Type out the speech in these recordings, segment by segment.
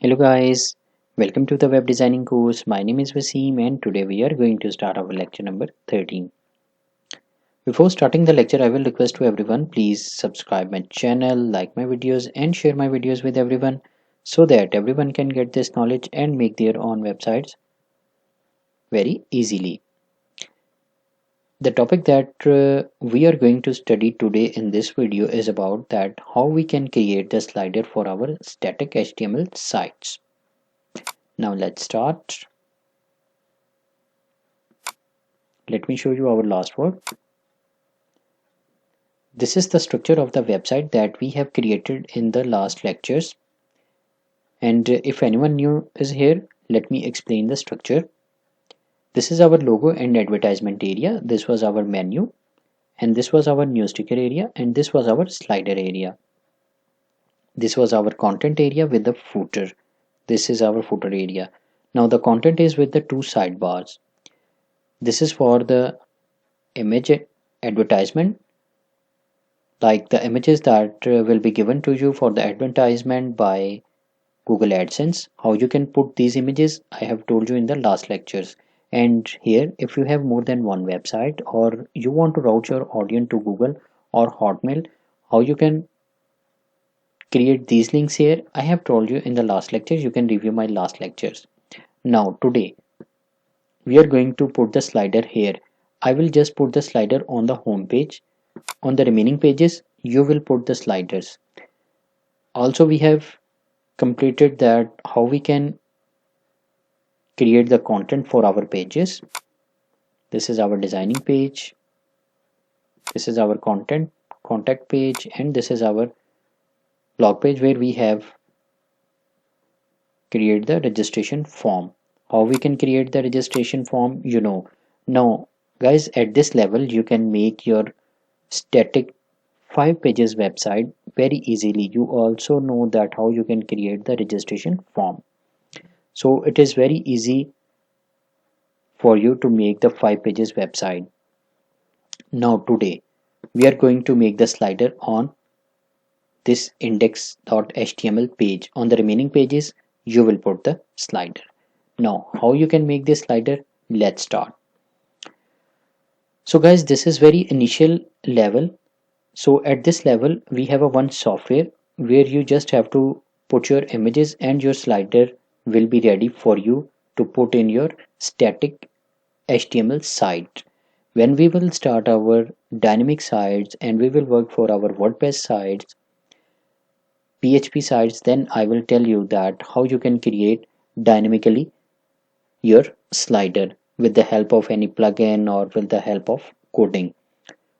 Hello guys, welcome to the web designing course. My name is Wasim and today we are going to start our lecture number 13. Before starting the lecture, I will request to everyone please subscribe my channel, like my videos and share my videos with everyone so that everyone can get this knowledge and make their own websites very easily. The topic that we are going to study today in this video is about that how we can create the slider for our static HTML sites. Now let's start. Let me show you our last work. This is the structure of the website that we have created in the last lectures. And if anyone new is here, let me explain the structure. This is our logo and advertisement area. This was our menu. And this was our news ticker area. And this was our slider area. This was our content area with the footer. This is our footer area. Now the content is with the two sidebars. This is for the image advertisement, like the images that will be given to you for the advertisement by Google AdSense. How you can put these images, I have told you in the last lectures. And here, if you have more than one website or you want to route your audience to Google or Hotmail, how you can create these links here, I have told you in the last lectures. You can review my last lectures. Now, today, we are going to put the slider here. I will just put the slider on the home page. On the remaining pages, you will put the sliders. Also, we have completed that how we can create the content for our pages. This is our designing page, this is our contact page, and this is our blog page where we have create the registration form. How we can create the registration form, now guys, at this level you can make your static 5 pages website very easily. You also know that how you can create the registration form, so it is very easy for you to make the 5 pages website. Now today we are going to make the slider on this index.html page. On the remaining pages you will put the slider. Now how you can make this slider, let's start. So guys, this is very initial level. So at this level we have a one software where you just have to put your images and your slider will be ready for you to put in your static HTML site. When we will start our dynamic sites and we will work for our WordPress sites, PHP sites, then I will tell you that how you can create dynamically your slider with the help of any plugin or with the help of coding.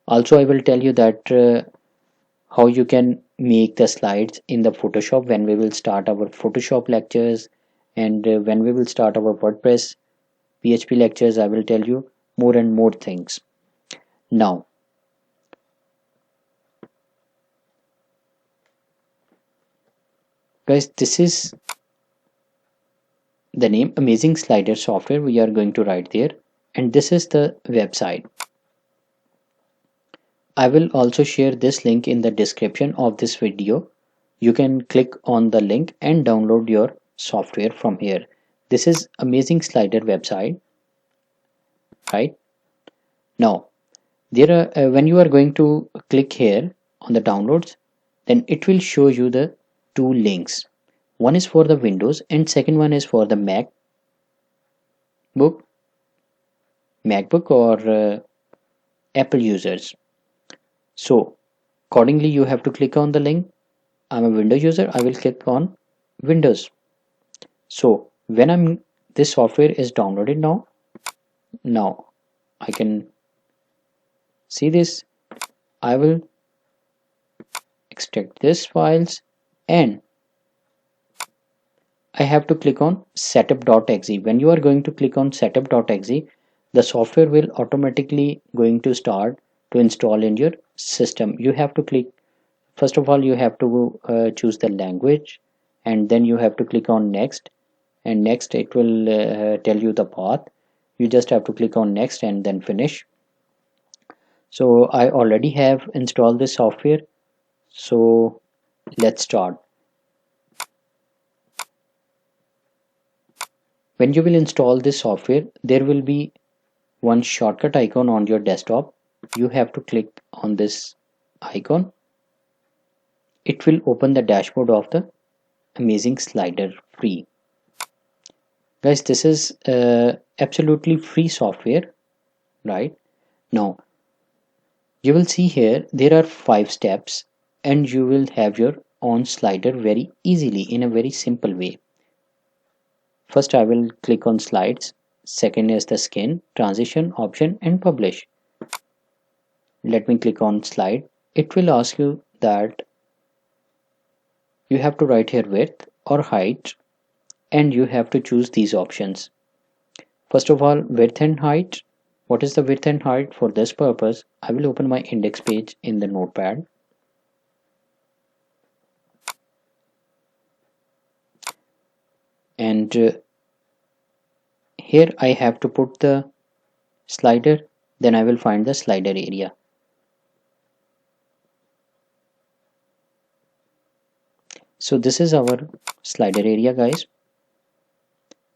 Also, I will tell you that how you can make the slides in the Photoshop when we will start our Photoshop lectures, and when we will start our WordPress PHP lectures, I will tell you more and more things. Now, guys, this is the name Amazing Slider Software we are going to write there, and this is the website. I will also share this link in the description of this video. You can click on the link and download your software from here. This is Amazing Slider website, right? Now, there are when you are going to click here on the downloads, then it will show you the two links. One is for the Windows and second one is for the MacBook or Apple users. So accordingly you have to click on the link. I'm a Windows user, I will click on Windows. So when this software is downloaded now I can see this. I will extract this files and I have to click on setup.exe. When you are going to click on setup.exe, the software will automatically going to start to install in your system. You have to click, first of all you have to choose the language, and then you have to click on next, and next it will tell you the path. You just have to click on next and then finish. So I already have installed this software, so let's start. When you will install this software, there will be one shortcut icon on your desktop. You have to click on this icon. It will open the dashboard of the amazing slider free. Guys, this is absolutely free software, right? Now you will see here there are 5 steps, and you will have your own slider very easily in a very simple way. First, I will click on slides. Second is the skin, transition, option, and publish. Let me click on slide. It will ask you that you have to write here width or height, and you have to choose these options. First of all, width and height. What is the width and height? For this purpose, I will open my index page in the notepad. And here I have to put the slider, then I will find the slider area. So this is our slider area, guys.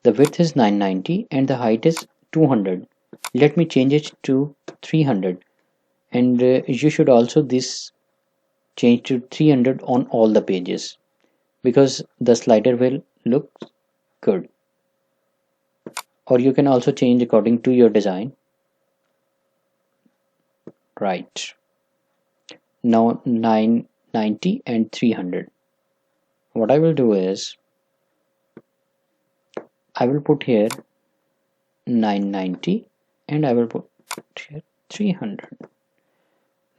The width is 990 and the height is 200. Let me change it to 300, and you should also this change to 300 on all the pages, because the slider will look good. Or you can also change according to your design. Right, now 990 and 300. What I will do is I will put here 990 and I will put here 300.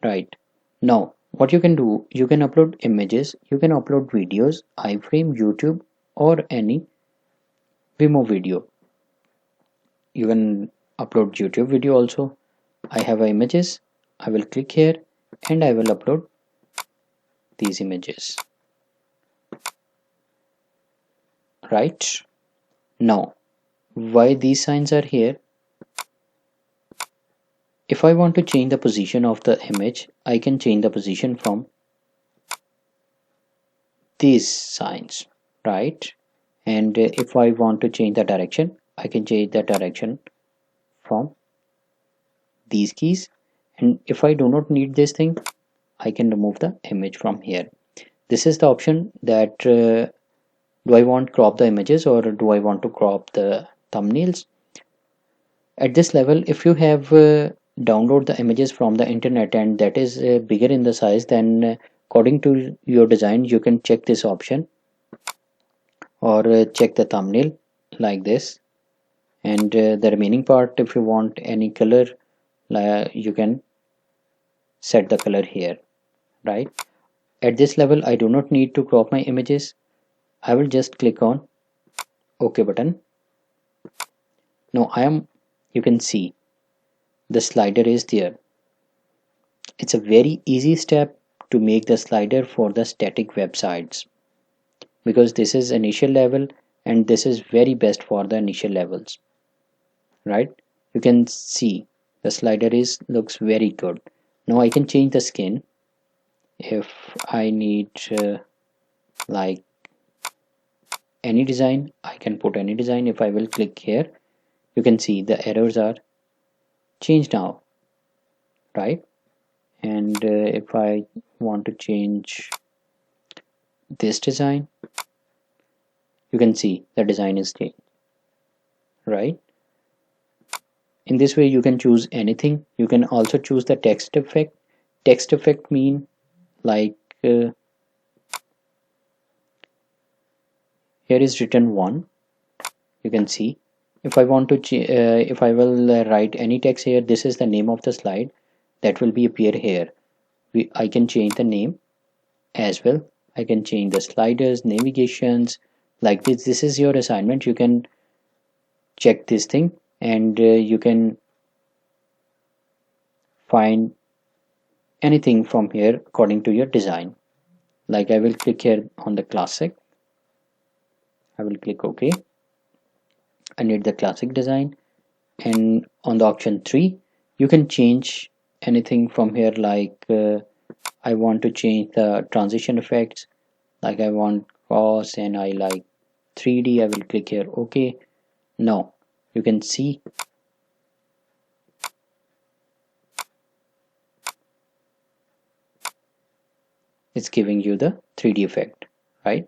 Right, now what you can do, you can upload images, you can upload videos, iframe, YouTube, or any Vimeo video. You can upload YouTube video also. I have images. I will click here and I will upload these images. Right, now why these signs are here? If I want to change the position of the image, I can change the position from these signs, right? And if I want to change the direction, I can change the direction from these keys. And if I do not need this thing, I can remove the image from here. This is the option that do I want crop the images or do I want to crop the thumbnails. At this level, if you have download the images from the internet and that is bigger in the size, then according to your design you can check this option, or check the thumbnail like this, and the remaining part, if you want any color, you can set the color here, right? At this level I do not need to crop my images. I will just click on OK button. Now you can see the slider is there. It's a very easy step to make the slider for the static websites, because this is initial level and this is very best for the initial levels, right? You can see the slider looks very good. Now I can change the skin. If I need like any design, I can put any design. If I will click here, you can see the errors are changed now, right? And if I want to change this design, you can see the design is changed, right? In this way you can choose anything. You can also choose the text effect. Text effect mean like here is written 1. You can see if I want to if I will write any text here, this is the name of the slide that will be appear here. I can change the name as well. I can change the sliders, navigations, like this is your assignment. You can check this thing, and you can find anything from here according to your design. Like I will click here on the classic. I will click OK. I need the classic design, and on the option 3 you can change anything from here. Like I want to change the transition effects, like I want cross and I like 3D. I will click here OK. Now you can see it's giving you the 3D effect, right?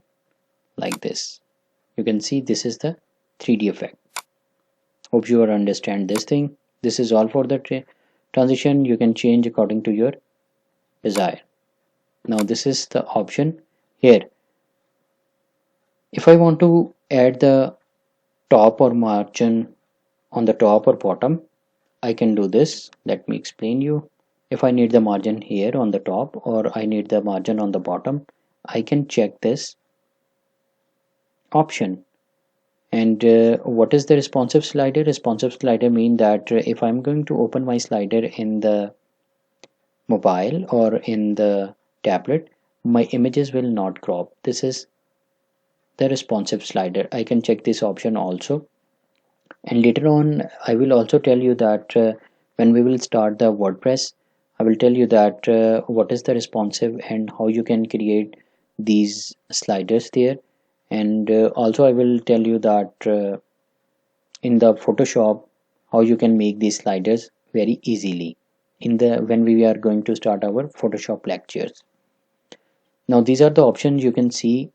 Like this. You can see this is the 3D effect. Hope you understand this thing. This is all for the transition. You can change according to your desire. Now this is the option here. If I want to add the top or margin on the top or bottom, I can do this. Let me explain you. If I need the margin here on the top or I need the margin on the bottom, I can check this option. And what is the responsive slider? Responsive slider mean that if I'm going to open my slider in the mobile or in the tablet, my images will not crop. This is the responsive slider. I can check this option also. And later on, I will also tell you that when we will start the WordPress, I will tell you that what is the responsive and how you can create these sliders there. And also I will tell you that in the Photoshop how you can make these sliders very easily in the when we are going to start our Photoshop lectures. Now these are the options you can see,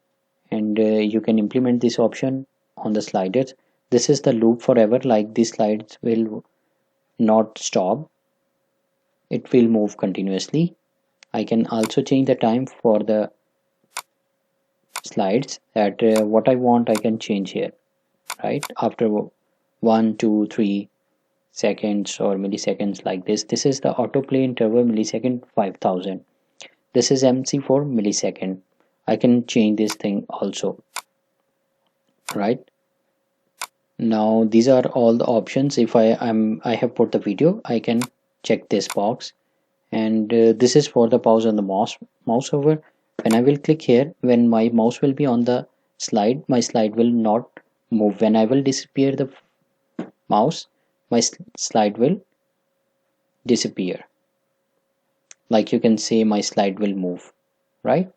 and you can implement this option on the sliders. This is the loop forever, like these slides will not stop, it will move continuously. I can also change the time for the slides that what I want I can change here, right? After 1 2 3 seconds or milliseconds, like this. This is the autoplay interval millisecond 5000. This is MC for millisecond. I can change this thing also, right? Now these are all the options. If I have put the video, I can check this box, and this is for the pause on the mouse over. When I will click here, when my mouse will be on the slide, my slide will not move. When I will disappear the mouse, my slide will disappear. Like you can say my slide will move, right?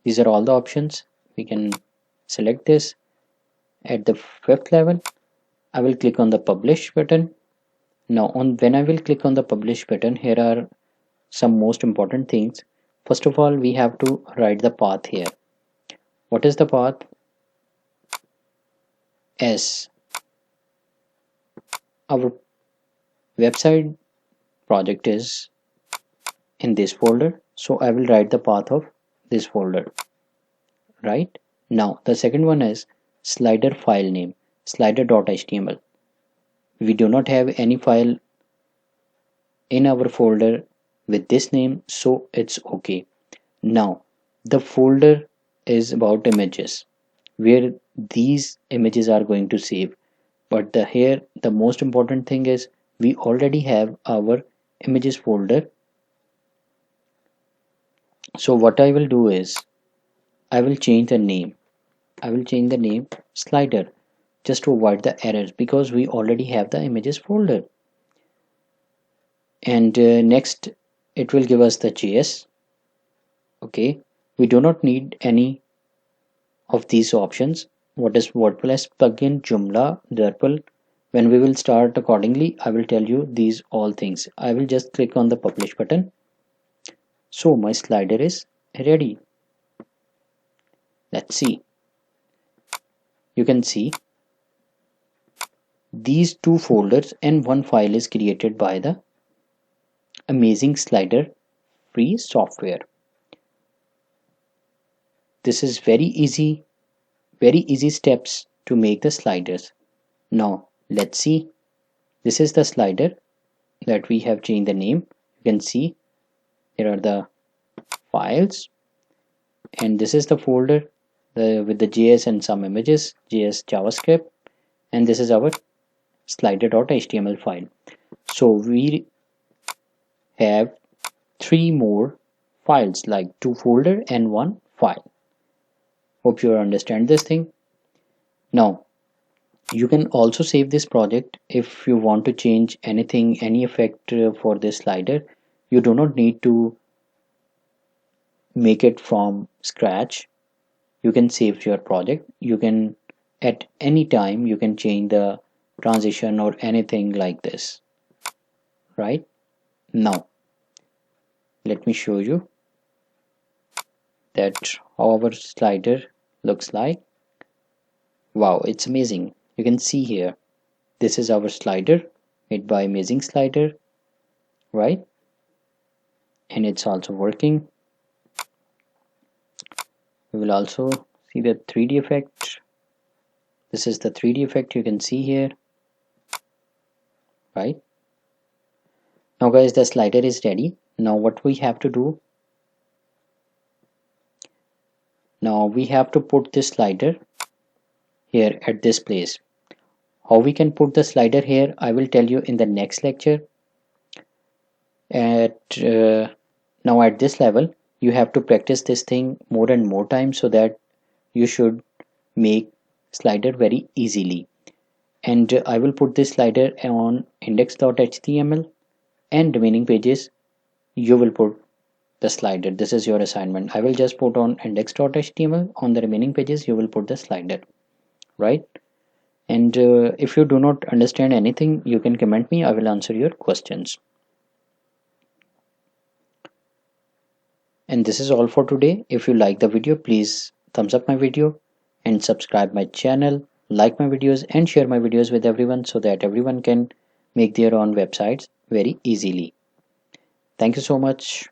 These are all the options. We can select this. At the fifth level, I will click on the publish button. Now when I will click on the publish button, here are some most important things. First of all, we have to write the path here. What is the path? S. Our website project is in this folder, so I will write the path of this folder, right? Now the second one is slider file name, slider.html. We do not have any file in our folder with this name, so it's okay. Now the folder is about images, where these images are going to save. But here the most important thing is we already have our images folder. So what I will do is I will change the name. I will change the name slider just to avoid the errors, because we already have the images folder. And next it will give us the JS. Okay, we do not need any of these options. What is WordPress plugin, Joomla, Drupal? When we will start accordingly, I will tell you these all things. I will just click on the publish button. So my slider is ready. Let's see. You can see these two folders and one file is created by the amazing slider free software. This is very easy steps to make the sliders. Now let's see. This is the slider that we have changed the name. You can see here are the files, and this is the folder with the JS and some images, JS JavaScript, and this is our slider.html file. So we have three more files, like two folder and one file. Hope you understand this thing. Now you can also save this project if you want to change anything, any effect for this slider. You do not need to make it from scratch. You can save your project. You can at any time you can change the transition or anything like this, right? Now let me show you that how our slider looks like. Wow, it's amazing. You can see here, this is our slider made by Amazing Slider, right? And it's also working. We will also see the 3D effect. This is the 3D effect you can see here, right? Now guys, the slider is ready. Now what we have to do, now we have to put this slider here at this place. How we can put the slider here, I will tell you in the next lecture. Now at this level, you have to practice this thing more and more times so that you should make slider very easily. And I will put this slider on index.html, and remaining pages you will put the slider. This is your assignment. I will just put on index.html. On the remaining pages you will put the slider, right? And if you do not understand anything, you can comment me. I will answer your questions. And this is all for today. If you like the video, please thumbs up my video and subscribe my channel, like my videos and share my videos with everyone so that everyone can make their own websites very easily. Thank you so much.